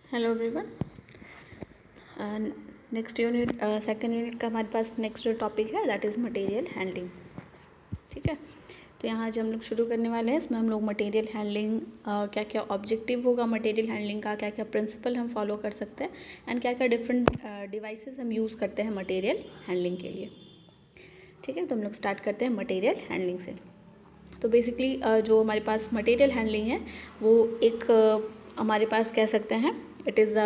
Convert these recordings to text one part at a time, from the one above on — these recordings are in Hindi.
Hello everyone. Next unit second unit का हमारे पास नेक्स्ट जो टॉपिक है दैट इज़ मटेरियल हैंडलिंग। ठीक है, तो यहाँ जो हम लोग शुरू करने वाले हैं इसमें हम लोग मटेरियल हैंडलिंग क्या क्या ऑब्जेक्टिव होगा मटेरियल हैंडलिंग का, क्या क्या प्रिंसिपल हम फॉलो कर सकते हैं एंड क्या क्या डिफरेंट डिवाइसेस हम यूज़ करते हैं मटेरियल हैंडलिंग के लिए। ठीक है, तो हम लोग स्टार्ट करते हैं मटेरियल हैंडलिंग से। तो बेसिकली जो हमारे पास मटेरियल हैंडलिंग है वो एक हमारे पास कह सकते हैं it is the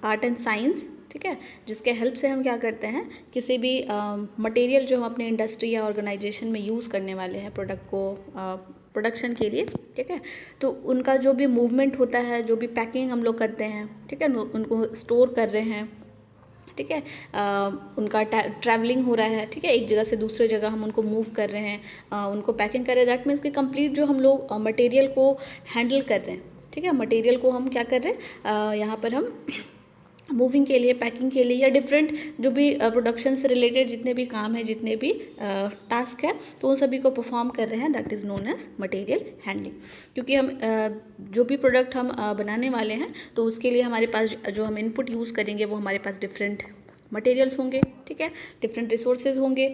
art and science. ठीक है, जिसके हेल्प से हम क्या करते हैं किसी भी मटेरियल जो हम अपने इंडस्ट्री या ऑर्गेनाइजेशन में यूज़ करने वाले हैं प्रोडक्ट को प्रोडक्शन के लिए। ठीक है, तो उनका जो भी मूवमेंट होता है, जो भी पैकिंग हम लोग करते हैं, ठीक है, उनको स्टोर कर रहे हैं, ठीक है, उनका ट्रैवलिंग हो रहा है, ठीक है, एक जगह से दूसरे जगह हम उनको मूव कर रहे हैं, उनको पैकिंग कर रहे हैं, दैट मीन्स कि कंप्लीट जो हम लोग मटेरियल को हैंडल कर रहे हैं। ठीक है, मटेरियल को हम क्या कर रहे हैं यहाँ पर हम मूविंग के लिए, पैकिंग के लिए या डिफरेंट जो भी प्रोडक्शन से रिलेटेड जितने भी काम है, जितने भी टास्क है, तो उन सभी को परफॉर्म कर रहे हैं, that is known as material handling. क्योंकि हम जो भी प्रोडक्ट हम बनाने वाले हैं तो उसके लिए हमारे पास जो हम इनपुट यूज़ करेंगे वो हमारे पास डिफरेंट मटेरियल्स होंगे। ठीक है, डिफरेंट रिसोर्सेज होंगे,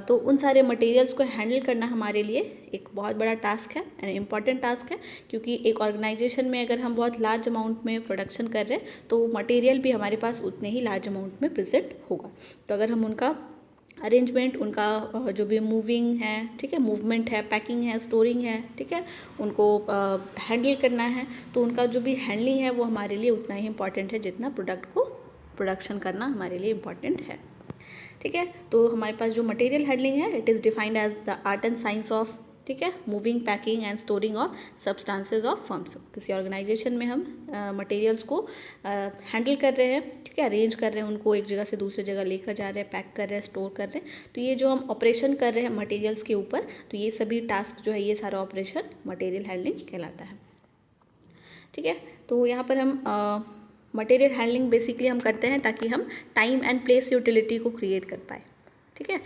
तो उन सारे मटेरियल्स को हैंडल करना हमारे लिए एक बहुत बड़ा टास्क है एंड इम्पॉर्टेंट टास्क है। क्योंकि एक ऑर्गेनाइजेशन में अगर हम बहुत लार्ज अमाउंट में प्रोडक्शन कर रहे हैं तो मटेरियल भी हमारे पास उतने ही लार्ज अमाउंट में प्रेजेंट होगा। तो अगर हम उनका अरेंजमेंट, उनका जो भी मूविंग है, ठीक है, मूवमेंट है, पैकिंग है, स्टोरिंग है, ठीक है, उनको हैंडल करना है, तो उनका जो भी हैंडलिंग है वो हमारे लिए उतना ही इम्पॉर्टेंट है जितना प्रोडक्ट को प्रोडक्शन करना हमारे लिए इम्पॉर्टेंट है। ठीक है, तो हमारे पास जो मटेरियल हैंडलिंग है it is defined as the art and science of, ठीक है, moving, packing and storing of substances of firms. किसी ऑर्गेनाइजेशन में हम मटेरियल्स को हैंडल कर रहे हैं, ठीक है, अरेंज कर रहे हैं, उनको एक जगह से दूसरी जगह लेकर जा रहे हैं, पैक कर रहे हैं, स्टोर कर रहे हैं, तो ये जो हम ऑपरेशन कर रहे हैं मटेरियल्स के ऊपर, तो ये सभी टास्क जो है, ये सारा ऑपरेशन मटेरियल हैंडलिंग कहलाता है। ठीक है, तो यहाँ पर हम मटेरियल हैंडलिंग बेसिकली हम करते हैं ताकि हम टाइम एंड प्लेस यूटिलिटी को क्रिएट कर पाए। ठीक है,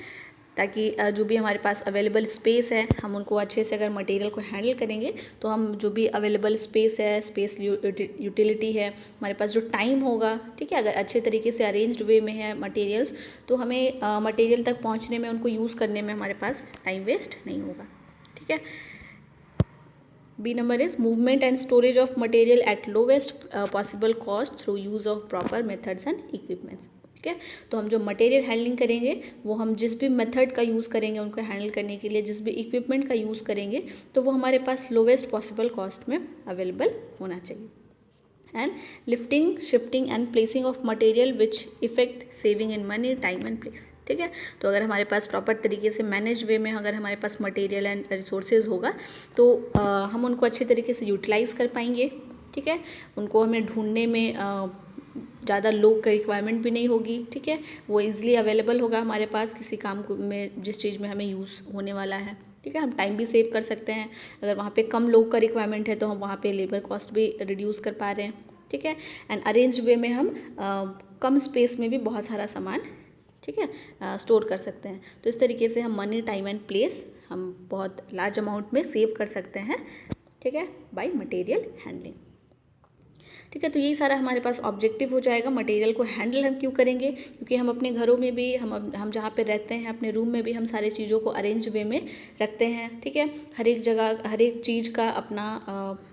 ताकि जो भी हमारे पास अवेलेबल स्पेस है हम उनको अच्छे से अगर मटेरियल को हैंडल करेंगे तो हम जो भी अवेलेबल स्पेस है, स्पेस यूटिलिटी है, हमारे पास जो टाइम होगा, ठीक है, अगर अच्छे तरीके से अरेंज्ड वे में है मटेरियल्स तो हमें मटेरियल तक पहुंचने में, उनको यूज़ करने में हमारे पास टाइम वेस्ट नहीं होगा। ठीक है, B number is movement and storage of material at lowest possible cost through use of proper methods and equipments। ठीक है, तो हम जो मटेरियल हैंडलिंग करेंगे वो हम जिस भी मेथड का यूज़ करेंगे उनको हैंडल करने के लिए, जिस भी इक्विपमेंट का यूज़ करेंगे तो वो हमारे पास लोवेस्ट पॉसिबल कॉस्ट में अवेलेबल होना चाहिए। And lifting, shifting and placing of material which effect saving in money, time and place. ठीक है, तो अगर हमारे पास प्रॉपर तरीके से मैनेज वे में अगर हमारे पास मटेरियल एंड रिसोर्सेज होगा तो हम उनको अच्छे तरीके से यूटिलाइज़ कर पाएंगे। ठीक है, उनको हमें ढूंढने में ज़्यादा लोग का रिक्वायरमेंट भी नहीं होगी। ठीक है, वो ईजिली अवेलेबल होगा हमारे पास किसी काम में, जिस चीज़ में हमें यूज़ होने वाला है। ठीक है, हम टाइम भी सेव कर सकते हैं, अगर वहाँ पे कम लोग का रिक्वायरमेंट है तो हम वहाँ पे लेबर कॉस्ट भी रिड्यूस कर पा रहे हैं। ठीक है, एंड अरेंज वे में हम कम स्पेस में भी बहुत सारा सामान, ठीक है, स्टोर कर सकते हैं। तो इस तरीके से हम मनी, टाइम एंड प्लेस हम बहुत लार्ज अमाउंट में सेव कर सकते हैं। ठीक है, बाय मटेरियल हैंडलिंग। ठीक है, तो यही सारा हमारे पास ऑब्जेक्टिव हो जाएगा। मटेरियल को हैंडल हम क्यों करेंगे, क्योंकि हम अपने घरों में भी, हम जहाँ पे रहते हैं अपने रूम में भी हम सारी चीज़ों को अरेंज वे में रखते हैं। ठीक है, हर एक जगह हर एक चीज़ का अपना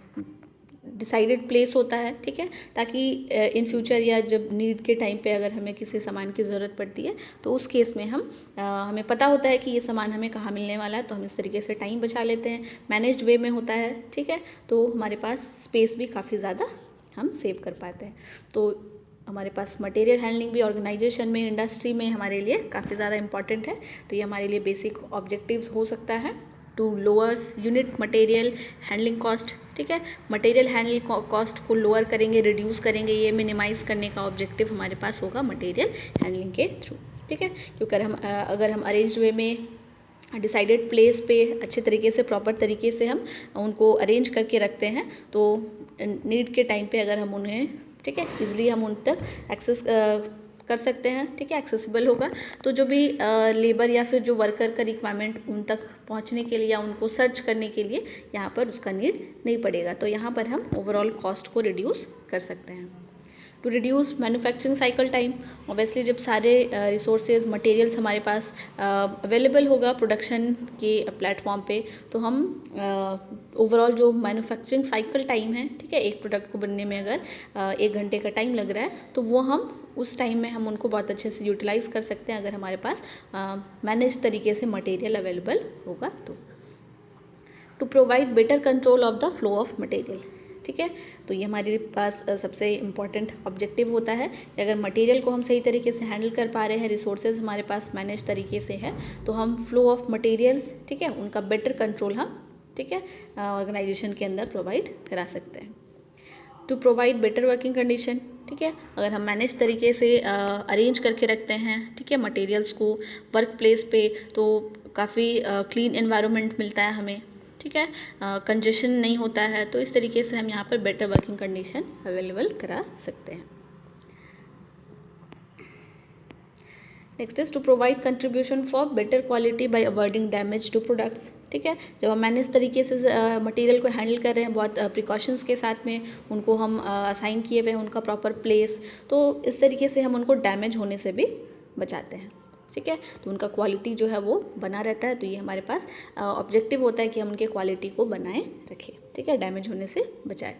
डिसाइडेड प्लेस होता है। ठीक है, ताकि इन फ्यूचर या जब नीड के टाइम पे अगर हमें किसी सामान की ज़रूरत पड़ती है तो उस केस में हमें पता होता है कि ये सामान हमें कहाँ मिलने वाला है, तो हम इस तरीके से टाइम बचा लेते हैं, मैनेज्ड वे में होता है। ठीक है, तो हमारे पास स्पेस भी काफ़ी ज़्यादा हम सेव कर पाते हैं। तो हमारे पास मटेरियल हैंडलिंग भी ऑर्गेनाइजेशन में, इंडस्ट्री में हमारे लिए काफ़ी ज़्यादा इंपॉर्टेंट है। तो ये हमारे लिए बेसिक ऑब्जेक्टिव्स हो सकता है to lowers unit material handling cost. ठीक है, मटेरियल हैंडलिंग कॉस्ट को लोअर करेंगे, रिड्यूस करेंगे, ये मिनिमाइज़ करने का ऑब्जेक्टिव हमारे पास होगा मटेरियल हैंडलिंग के थ्रू। ठीक है, क्योंकि अगर हम अरेंज वे में डिसाइडेड प्लेस पे अच्छे तरीके से, प्रॉपर तरीके से हम उनको अरेंज करके रखते हैं तो नीड के टाइम पे अगर हम उन्हें, ठीक है, ईजिली हम उन तक एक्सेस कर सकते हैं। ठीक है, एक्सेसिबल होगा, तो जो भी लेबर या फिर जो वर्कर का रिक्वायरमेंट उन तक पहुंचने के लिए या उनको सर्च करने के लिए यहाँ पर उसका नीड नहीं पड़ेगा। तो यहाँ पर हम ओवरऑल कॉस्ट को रिड्यूस कर सकते हैं। To reduce manufacturing cycle time, obviously जब सारे रिसोर्सेज मटेरियल्स हमारे पास अवेलेबल होगा प्रोडक्शन के प्लेटफॉर्म पे, तो हम ओवरऑल जो मैन्युफैक्चरिंग साइकिल टाइम है, ठीक है, एक प्रोडक्ट को बनने में अगर 1 घंटे का टाइम लग रहा है तो वो हम उस टाइम में हम उनको बहुत अच्छे से यूटिलाइज़ कर सकते हैं अगर हमारे पास मैनेज तरीके से मटेरियल अवेलेबल होगा तो। To provide better control of the flow of material, ठीक है, तो ये हमारे पास सबसे इम्पॉर्टेंट ऑब्जेक्टिव होता है कि अगर मटेरियल को हम सही तरीके से हैंडल कर पा रहे हैं, रिसोर्सेज हमारे पास मैनेज तरीके से है, तो हम फ्लो ऑफ मटेरियल्स, ठीक है, उनका बेटर कंट्रोल हम, ठीक है, ऑर्गेनाइजेशन के अंदर प्रोवाइड करा सकते हैं। To provide better working condition, ठीक है, अगर हम मैनेज तरीके से अरेंज करके रखते हैं, ठीक है, मटेरियल्स को वर्क प्लेस पे, तो काफ़ी क्लीन एनवायरनमेंट मिलता है हमें, ठीक है, कंजेशन नहीं होता है, तो इस तरीके से हम यहाँ पर बेटर वर्किंग कंडीशन अवेलेबल करा सकते हैं। Next is to provide contribution for better quality by avoiding damage to products, ठीक है, जब हम मैनेज तरीके से मटेरियल को हैंडल कर रहे हैं बहुत प्रिकॉशंस के साथ में, उनको हम असाइन किए हुए हैं उनका प्रॉपर प्लेस, तो इस तरीके से हम उनको डैमेज होने से भी बचाते हैं, ठीक है, तो उनका क्वालिटी जो है वो बना रहता है। तो ये हमारे पास ऑब्जेक्टिव होता है कि हम उनके क्वालिटी को बनाए रखें, ठीक है, डैमेज होने से बचाएं।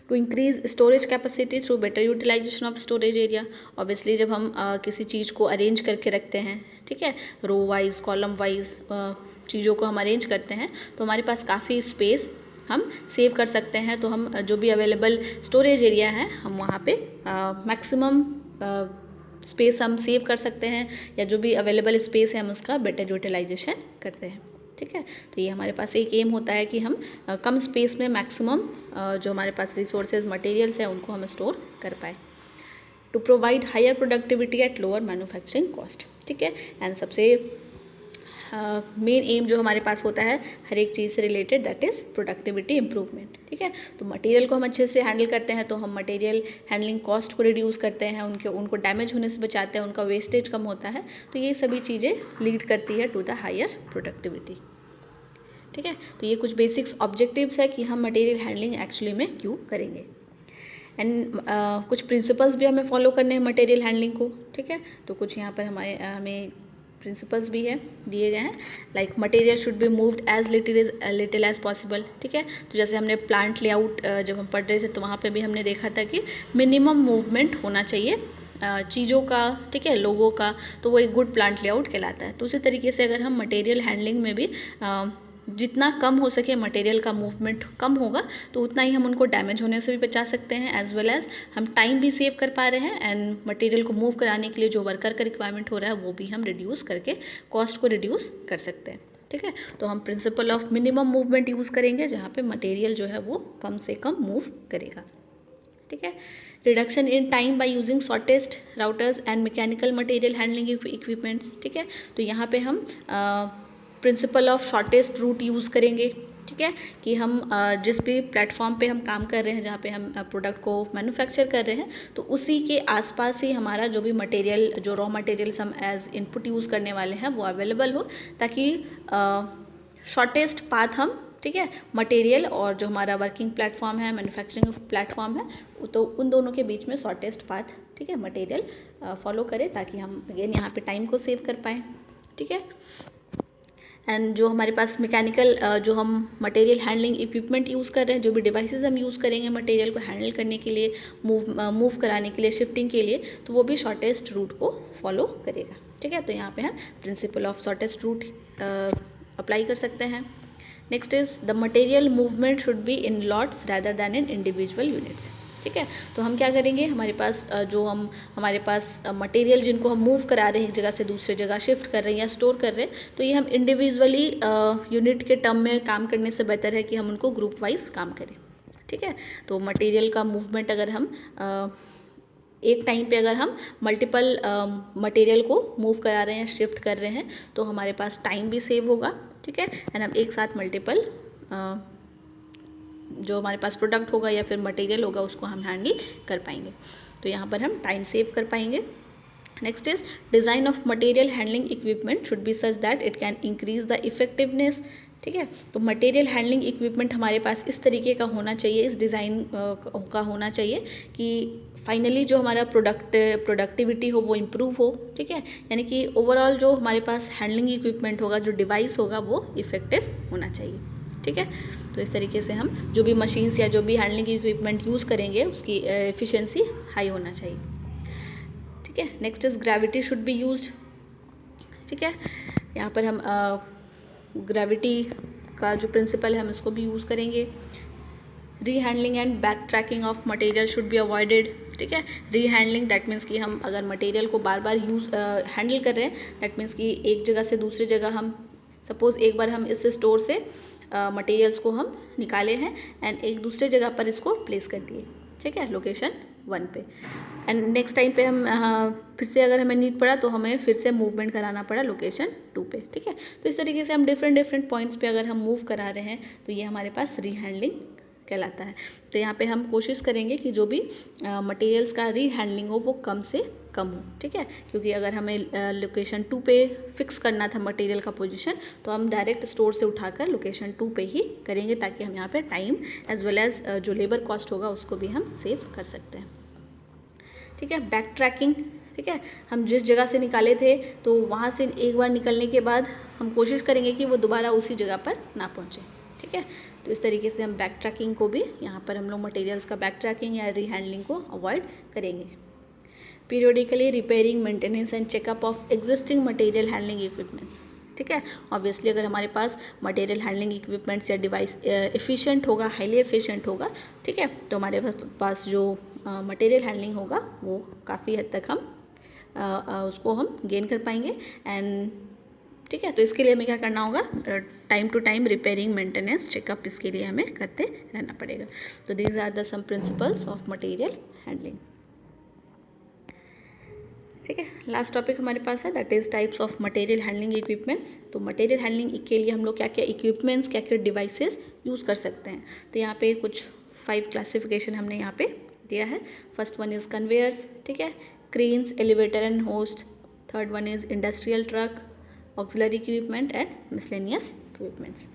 To increase storage capacity through better utilisation of storage area, obviously जब हम किसी चीज़ को अरेंज करके रखते हैं, ठीक है, रो वाइज कॉलम वाइज चीज़ों को हम अरेंज करते हैं, तो हमारे पास काफ़ी स्पेस हम सेव कर सकते हैं। तो हम जो भी अवेलेबल स्टोरेज एरिया है हम वहाँ पे मैक्सिमम स्पेस हम सेव कर सकते हैं, या जो भी अवेलेबल स्पेस है हम उसका बेटर यूटिलाइजेशन करते हैं, ठीक है। तो ये हमारे पास एक एम होता है कि हम कम स्पेस में मैक्सिमम जो हमारे पास रिसोर्सेज मटेरियल्स हैं उनको हम स्टोर कर पाए। To provide higher productivity at lower manufacturing cost, ठीक है, एंड सबसे मेन एम जो हमारे पास होता है हर एक चीज़ से related, that is productivity improvement, ठीक है। तो मटेरियल को हम अच्छे से हैंडल करते हैं तो हम मटेरियल हैंडलिंग कॉस्ट को रिड्यूस करते हैं, उनको डैमेज होने से बचाते हैं, उनका वेस्टेज कम होता है, तो ये सभी चीज़ें लीड करती है टू द हायर प्रोडक्टिविटी, ठीक है। तो ये कुछ बेसिक्स ऑब्जेक्टिव्स है कि हम मटेरियल हैंडलिंग एक्चुअली में क्यों करेंगे, एंड कुछ प्रिंसिपल्स भी हमें फॉलो करने हैं मटेरियल हैंडलिंग को, ठीक है। तो कुछ यहाँ पर हमें प्रिंसिपल्स भी है दिए गए हैं, like material should be moved as little as possible, ठीक है। तो जैसे हमने प्लांट लेआउट जब हम पढ़ रहे थे तो वहाँ पे भी हमने देखा था कि मिनिमम मूवमेंट होना चाहिए चीज़ों का, ठीक है, लोगों का, तो वो एक गुड प्लांट लेआउट कहलाता है। तो उसी तरीके से अगर हम मटेरियल हैंडलिंग में भी जितना कम हो सके मटेरियल का मूवमेंट कम होगा तो उतना ही हम उनको डैमेज होने से भी बचा सकते हैं, एज वेल एज हम टाइम भी सेव कर पा रहे हैं, एंड मटेरियल को मूव कराने के लिए जो वर्कर का रिक्वायरमेंट हो रहा है वो भी हम रिड्यूस करके कॉस्ट को रिड्यूस कर सकते हैं, ठीक है। तो हम principle of minimum movement use करेंगे जहाँ पे मटेरियल जो है वो कम से कम मूव करेगा, ठीक है। Reduction in time by using shortest routers and mechanical material handling equipments, ठीक है। तो यहाँ पे हम principle of shortest route use करेंगे, ठीक है, कि हम जिस भी प्लेटफॉर्म पे हम काम कर रहे हैं, जहाँ पे हम प्रोडक्ट को मैन्युफैक्चर कर रहे हैं, तो उसी के आसपास ही हमारा जो भी मटेरियल, जो रॉ मटेरियल्स हम एज इनपुट यूज़ करने वाले हैं वो अवेलेबल हो, ताकि शॉर्टेस्ट पाथ हम, ठीक है, मटेरियल और जो हमारा वर्किंग प्लेटफॉर्म है, मैन्युफैक्चरिंग प्लेटफॉर्म है, तो उन दोनों के बीच में शॉर्टेस्ट पाथ, ठीक है, मटेरियल फॉलो करें, ताकि हम अगेन यहाँ पे टाइम को सेव कर पाएँ, ठीक है। एंड जो हमारे पास मैकेनिकल जो हम मटेरियल हैंडलिंग इक्विपमेंट यूज़ कर रहे हैं, जो भी डिवाइसेस हम यूज़ करेंगे मटेरियल को हैंडल करने के लिए, मूव कराने के लिए, शिफ्टिंग के लिए, तो वो भी शॉर्टेस्ट रूट को फॉलो करेगा, ठीक है। तो यहाँ पे हम principle of shortest route apply कर सकते हैं। Next is the material movement should be in lots rather than in individual units, ठीक है। तो हम क्या करेंगे, हमारे पास हमारे पास मटेरियल जिनको हम मूव करा रहे हैं, एक जगह से दूसरे जगह शिफ्ट कर रहे हैं या स्टोर कर रहे हैं, तो ये हम इंडिविजुअली यूनिट के टर्म में काम करने से बेहतर है कि हम उनको ग्रुप वाइज काम करें, ठीक है। तो मटेरियल का मूवमेंट अगर हम एक टाइम पे अगर हम मल्टीपल मटेरियल को मूव करा रहे हैं, शिफ्ट कर रहे हैं, तो हमारे पास टाइम भी सेव होगा, ठीक है, एंड हम एक साथ मल्टीपल जो हमारे पास प्रोडक्ट होगा या फिर मटेरियल होगा उसको हम हैंडल कर पाएंगे, तो यहाँ पर हम टाइम सेव कर पाएंगे। Next is design of material handling equipment should be such that it can increase the effectiveness, ठीक है। तो मटेरियल हैंडलिंग इक्विपमेंट हमारे पास इस तरीके का होना चाहिए, इस डिज़ाइन का होना चाहिए कि फाइनली जो हमारा प्रोडक्टिविटी हो वो इम्प्रूव हो, ठीक है। यानी कि ओवरऑल जो हमारे पास हैंडलिंग इक्विपमेंट होगा, जो डिवाइस होगा, वो इफ़ेक्टिव होना चाहिए, ठीक है। तो इस तरीके से हम जो भी मशीन्स या जो भी हैंडलिंग इक्विपमेंट यूज़ करेंगे उसकी एफिशिएंसी हाई होना चाहिए, ठीक है। Next is gravity should be used, ठीक है। यहाँ पर हम ग्रेविटी का जो प्रिंसिपल है हम इसको भी यूज़ करेंगे। री handling and back tracking of material should be avoided, ठीक है। री हैंडलिंग दैट मीन्स कि हम अगर मटेरियल को बार बार हैंडल कर रहे हैं, दैट मीन्स कि एक जगह से दूसरी जगह हम सपोज़ एक बार हम इस स्टोर से मटेरियल्स को हम निकाले हैं एंड एक दूसरे जगह पर इसको प्लेस कर दिए, ठीक है, लोकेशन 1 पे, एंड नेक्स्ट टाइम पे हम फिर से अगर हमें नीड पड़ा तो हमें फिर से मूवमेंट कराना पड़ा लोकेशन 2 पे, ठीक है। तो इस तरीके से हम डिफरेंट पॉइंट्स पे अगर हम मूव करा रहे हैं तो ये हमारे पास री हैंडलिंग कहलाता है। तो यहाँ पे हम कोशिश करेंगे कि जो भी मटेरियल्स का री हैंडलिंग हो वो कम से कम हो, ठीक है। क्योंकि अगर हमें लोकेशन 2 पे फिक्स करना था मटेरियल का पोजीशन, तो हम डायरेक्ट स्टोर से उठाकर लोकेशन 2 पे ही करेंगे, ताकि हम यहाँ पे टाइम एज वेल एज जो लेबर कॉस्ट होगा उसको भी हम सेव कर सकते हैं, ठीक है। बैक ट्रैकिंग, ठीक है। हम जिस जगह से निकाले थे तो वहाँ से एक बार निकलने के बाद हम कोशिश करेंगे कि वो दोबारा उसी जगह पर ना पहुँचे, ठीक है। तो इस तरीके से हम बैक ट्रैकिंग को भी यहाँ पर हम लोग मटेरियल्स का बैक ट्रैकिंग या री हैंडलिंग को अवॉइड करेंगे। Periodically repairing, maintenance and checkup of existing material handling equipments, ठीक है। ऑब्वियसली अगर हमारे पास मटेरियल हैंडलिंग इक्विपमेंट्स या डिवाइस एफिशिएंट होगा, हाईली एफिशिएंट होगा, ठीक है, तो हमारे पास जो मटेरियल हैंडलिंग होगा वो काफ़ी हद तक हम उसको हम गेन कर पाएंगे एंड, ठीक है। तो इसके लिए हमें क्या करना होगा, time to time repairing, maintenance, checkup, इसके लिए हमें करते रहना पड़ेगा। तो these are the some principles of material handling, ठीक है। लास्ट टॉपिक हमारे पास है that is types of material handling equipments. तो मटेरियल हैंडलिंग के लिए हम लोग क्या क्या इक्विपमेंट्स, क्या क्या डिवाइसेस यूज़ कर सकते हैं। तो यहाँ पे कुछ 5 क्लासिफिकेशन हमने यहाँ पे दिया है। फर्स्ट वन इज़ कन्वेयर्स, ठीक है, cranes, elevator and host. Third one is industrial truck, auxiliary equipment and miscellaneous equipments,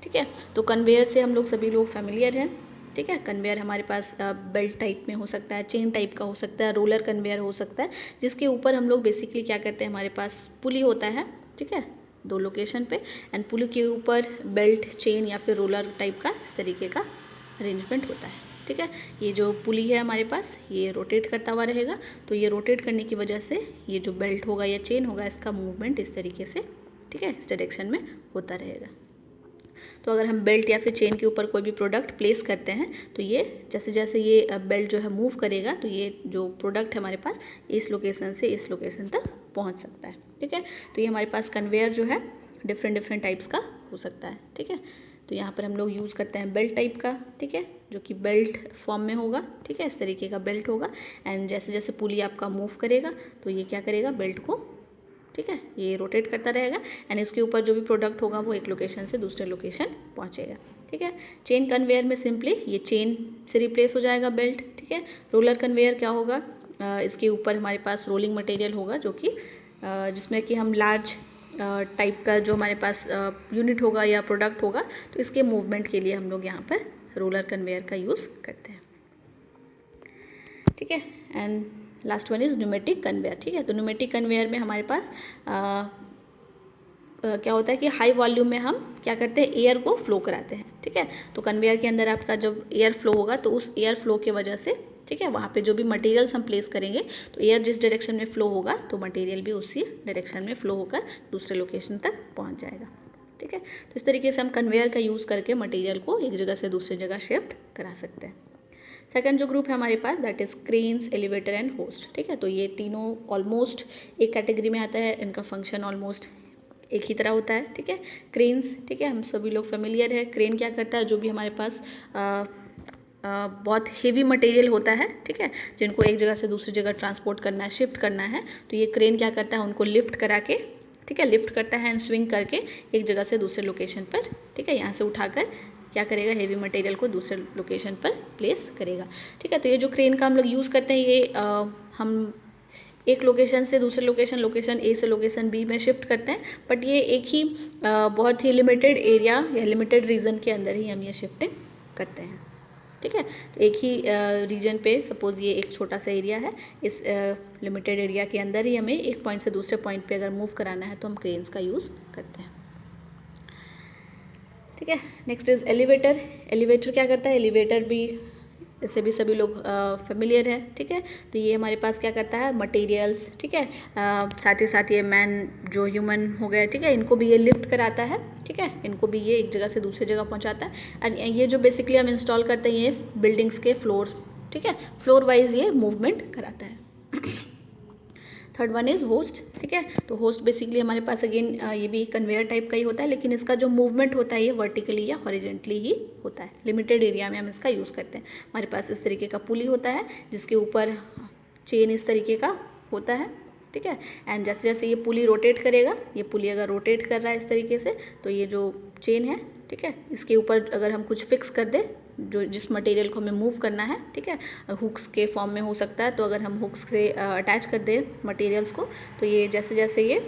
ठीक है। तो कन्वेयर से हम लोग सभी लोग फैमिलियर हैं, ठीक है। कन्वेयर हमारे पास बेल्ट टाइप में हो सकता है, चेन टाइप का हो सकता है, रोलर कन्वेयर हो सकता है, जिसके ऊपर हम लोग बेसिकली क्या करते हैं, हमारे पास पुली होता है, ठीक है, 2 लोकेशन पे, एंड पुली के ऊपर बेल्ट, चेन या फिर रोलर टाइप का इस तरीके का अरेंजमेंट होता है, ठीक है। ये जो पुली है हमारे पास ये रोटेट करता हुआ रहेगा, तो ये रोटेट करने की वजह से ये जो बेल्ट होगा या चेन होगा इसका मूवमेंट इस तरीके से, ठीक है, इस डायरेक्शन में होता रहेगा। तो अगर हम बेल्ट या फिर चेन के ऊपर कोई भी प्रोडक्ट प्लेस करते हैं तो ये जैसे जैसे ये बेल्ट जो है मूव करेगा तो ये जो प्रोडक्ट है हमारे पास इस लोकेशन से इस लोकेशन तक पहुंच सकता है, ठीक है। तो ये हमारे पास कन्वेयर जो है डिफरेंट टाइप्स का हो सकता है, ठीक है। तो यहाँ पर हम लोग यूज़ करते हैं बेल्ट टाइप का, ठीक है, जो कि बेल्ट फॉर्म में होगा, ठीक है, इस तरीके का बेल्ट होगा, एंड जैसे जैसे पुली आपका मूव करेगा तो ये क्या करेगा, बेल्ट को, ठीक है, ये रोटेट करता रहेगा एंड इसके ऊपर जो भी प्रोडक्ट होगा वो एक लोकेशन से दूसरे लोकेशन पहुंचेगा, ठीक है। चेन कन्वेयर में सिंपली ये चेन से रिप्लेस हो जाएगा बेल्ट, ठीक है। रोलर कन्वेयर क्या होगा, इसके ऊपर हमारे पास रोलिंग मटेरियल होगा जो कि जिसमें कि हम लार्ज टाइप का जो हमारे पास यूनिट होगा या प्रोडक्ट होगा तो इसके मूवमेंट के लिए हम लोग यहाँ पर रोलर कन्वेयर का यूज़ करते हैं, ठीक है। And last one is pneumatic conveyor, ठीक है। तो न्यूमेटिक कन्वेयर में हमारे पास क्या होता है कि हाई वॉल्यूम में हम क्या करते हैं, एयर को फ्लो कराते हैं, ठीक है। तो कन्वेयर के अंदर आपका जब एयर फ्लो होगा तो उस एयर फ्लो की वजह से, ठीक है, वहाँ पे जो भी मटेरियल्स हम प्लेस करेंगे तो एयर जिस डायरेक्शन में फ्लो होगा तो मटेरियल भी उसी डायरेक्शन में फ्लो होकर दूसरे लोकेशन तक पहुँच जाएगा, ठीक है। तो इस तरीके से हम कन्वेयर का यूज़ करके मटेरियल को एक जगह से दूसरी जगह शिफ्ट करा सकते हैं। सेकंड जो ग्रुप है हमारे पास that is cranes, elevator and hoist, ठीक है। तो ये तीनों ऑलमोस्ट एक कैटेगरी में आता है, इनका फंक्शन ऑलमोस्ट एक ही तरह होता है, ठीक है। क्रेन्स, ठीक है, हम सभी लोग फेमिलियर है। क्रेन क्या करता है, जो भी हमारे पास बहुत हेवी मटेरियल होता है, ठीक है, जिनको एक जगह से दूसरी जगह ट्रांसपोर्ट करना है, शिफ्ट करना है, तो ये क्रेन क्या करता है, उनको लिफ्ट करा के, ठीक है, लिफ्ट करता है एंड स्विंग करके एक जगह से दूसरे लोकेशन पर, ठीक है, यहाँ से उठाकर क्या करेगा, हेवी मटेरियल को दूसरे लोकेशन पर प्लेस करेगा, ठीक है। तो ये जो क्रेन का हम लोग यूज़ करते हैं ये हम एक लोकेशन से दूसरे लोकेशन ए से लोकेशन बी में शिफ्ट करते हैं, बट ये एक ही बहुत ही लिमिटेड एरिया या लिमिटेड रीजन के अंदर ही हम ये शिफ्टिंग करते हैं। ठीक है, तो एक ही रीजन पे सपोज ये एक छोटा सा एरिया है, इस लिमिटेड एरिया के अंदर ही हमें एक पॉइंट से दूसरे पॉइंट पे अगर मूव कराना है तो हम क्रेन्स का यूज़ करते हैं। ठीक है, नेक्स्ट इज़ एलिवेटर। एलिवेटर क्या करता है? एलिवेटर भी, इससे भी सभी लोग फेमिलियर है। ठीक है, तो ये हमारे पास क्या करता है? मटेरियल्स, ठीक है, साथ ही साथ ये मैन जो ह्यूमन हो गया, ठीक है, इनको भी ये लिफ्ट कराता है। ठीक है, इनको भी ये एक जगह से दूसरी जगह पहुंचाता है। और ये जो बेसिकली हम इंस्टॉल करते हैं ये बिल्डिंग्स के फ्लोर, ठीक है, फ्लोर वाइज ये मूवमेंट कराता है। Third one is host. ठीक है, तो होस्ट बेसिकली हमारे पास अगेन ये भी कन्वेयर टाइप का ही होता है, लेकिन इसका जो मूवमेंट होता है ये वर्टिकली या हॉरिजेंटली ही होता है। लिमिटेड एरिया में हम इसका यूज़ करते हैं। हमारे पास इस तरीके का पुली होता है जिसके ऊपर चेन इस तरीके का होता है। ठीक है, एंड जैसे जैसे ये पुली रोटेट करेगा, ये पुली अगर रोटेट कर रहा है इस तरीके से, तो ये जो चेन है, ठीक है, इसके ऊपर अगर हम कुछ फिक्स कर दें, जो जिस मटेरियल को हमें मूव करना है, ठीक है, हुक्स के फॉर्म में हो सकता है, तो अगर हम हुक्स से अटैच कर दें मटेरियल्स को, तो ये जैसे जैसे ये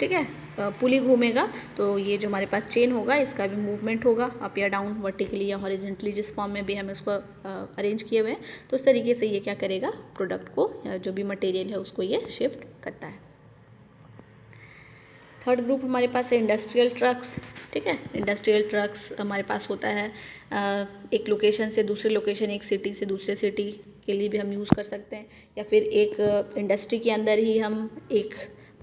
ठीक है पुली घूमेगा, तो ये जो हमारे पास चेन होगा इसका भी मूवमेंट होगा अप या डाउन, वर्टिकली या हॉरिजेंटली, जिस फॉर्म में भी हम इसको अरेंज किए हुए हैं। तो इस तरीके से ये क्या करेगा? प्रोडक्ट को या जो भी मटेरियल है उसको ये शिफ्ट करता है। थर्ड ग्रुप हमारे पास है इंडस्ट्रियल ट्रक्स। ठीक है, इंडस्ट्रियल ट्रक्स हमारे पास होता है एक लोकेशन से दूसरे लोकेशन, एक सिटी से दूसरे सिटी के लिए भी हम यूज़ कर सकते हैं, या फिर एक इंडस्ट्री के अंदर ही हम एक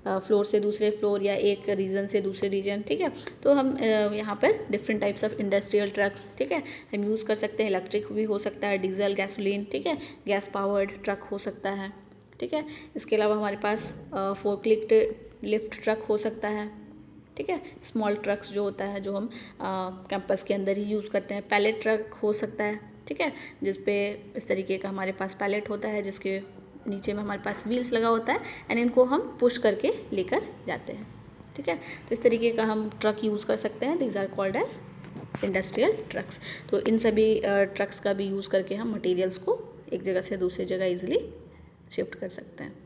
फ्लोर से दूसरे फ्लोर या एक रीजन से दूसरे रीजन, ठीक है, तो हम यहाँ पर different types of industrial trucks, ठीक है, हम यूज़ कर सकते हैं। इलेक्ट्रिक भी हो सकता है, डीजल, गैसोलीन, ठीक है, गैस पावर्ड ट्रक हो सकता है। ठीक है, इसके अलावा हमारे पास फोर्कलिफ्ट लिफ्ट ट्रक हो सकता है। ठीक है, स्मॉल ट्रक्स जो होता है जो हम कैंपस के अंदर ही यूज़ करते हैं। पैलेट ट्रक हो सकता है, ठीक है, जिस पे इस तरीके का हमारे पास पैलेट होता है जिसके नीचे में हमारे पास व्हील्स लगा होता है, एंड इनको हम पुश करके लेकर जाते हैं। ठीक है, तो इस तरीके का हम ट्रक यूज़ कर सकते हैं। These are called as industrial trucks. तो इन सभी ट्रक्स का भी यूज़ करके हम मटेरियल्स को एक जगह से दूसरी जगह ईजिली शिफ्ट कर सकते हैं।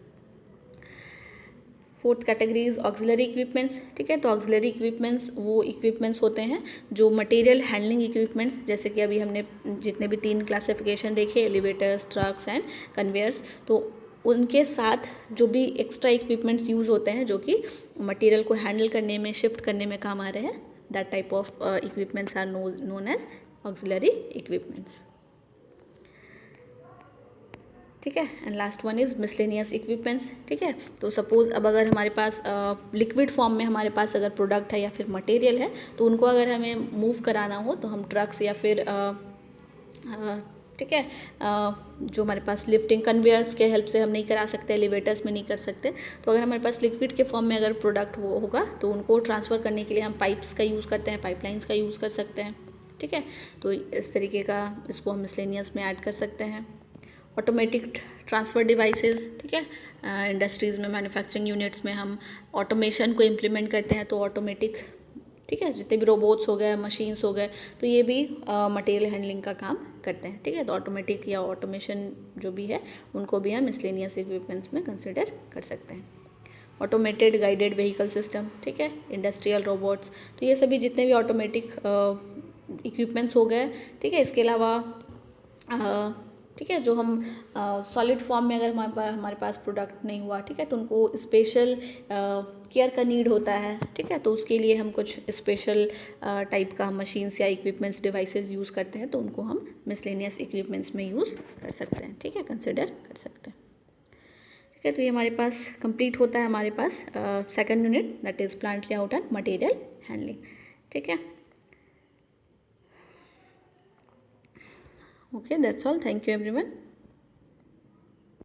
Fourth category is auxiliary equipments. ठीक है, तो ऑक्सिलरी इक्विपमेंट्स वो इक्विपमेंट्स होते हैं जो मटेरियल हैंडलिंग इक्विपमेंट्स, जैसे कि अभी हमने जितने भी 3 क्लासिफिकेशन देखे, एलिवेटर्स, ट्रक्स एंड कन्वेयर्स, तो उनके साथ जो भी एक्स्ट्रा इक्विपमेंट्स यूज़ होते हैं जो कि मटेरियल को हैंडल करने में, शिफ्ट करने में काम आ रहे हैं, that type of equipments are known as auxiliary equipments. ठीक है, and last one is miscellaneous equipments. ठीक है, तो सपोज़ अब अगर हमारे पास लिक्विड फॉर्म में हमारे पास अगर प्रोडक्ट है या फिर मटेरियल है, तो उनको अगर हमें मूव कराना हो तो हम ट्रक्स या फिर ठीक है जो हमारे पास लिफ्टिंग कन्वेयर्स के हेल्प से हम नहीं करा सकते, एलिवेटर्स में नहीं कर सकते, तो अगर हमारे पास लिक्विड के फॉर्म में अगर प्रोडक्ट होगा तो उनको ट्रांसफ़र करने के लिए हम पाइप्स का यूज़ करते हैं, पाइपलाइंस का यूज़ कर सकते हैं। ठीक है, तो इस तरीके का इसको हम मिसलेनियस में ऐड कर सकते हैं। ऑटोमेटिक ट्रांसफ़र डिवाइसेस, ठीक है, इंडस्ट्रीज़ में, मैन्युफैक्चरिंग यूनिट्स में हम ऑटोमेशन को इम्प्लीमेंट करते हैं, तो ऑटोमेटिक, ठीक है, जितने भी रोबोट्स हो गए, मशीन्स हो गए, तो ये भी मटेरियल हैंडलिंग का काम करते हैं। ठीक है, तो ऑटोमेटिक या ऑटोमेशन जो भी है उनको भी हम मिसलेनियस इक्विपमेंट्स में कंसिडर कर सकते हैं। ऑटोमेटेड गाइडेड व्हीकल सिस्टम, ठीक है, इंडस्ट्रियल रोबोट्स, तो ये सभी जितने भी ऑटोमेटिक इक्विपमेंट्स हो गए। ठीक है, इसके अलावा ठीक है, जो हम सॉलिड फॉर्म में अगर हमारे पास प्रोडक्ट नहीं हुआ, ठीक है, तो उनको स्पेशल केयर का नीड होता है। ठीक है, तो उसके लिए हम कुछ स्पेशल टाइप का मशीन्स या इक्विपमेंट्स, डिवाइसेस यूज़ करते हैं, तो उनको हम मिसलेनियस इक्विपमेंट्स में यूज़ कर सकते हैं। ठीक है, कंसिडर कर सकते हैं। ठीक है, तो ये हमारे पास कंप्लीट होता है हमारे पास second unit, that is plant layout and material handling. ठीक है, okay, that's all. Thank you everyone.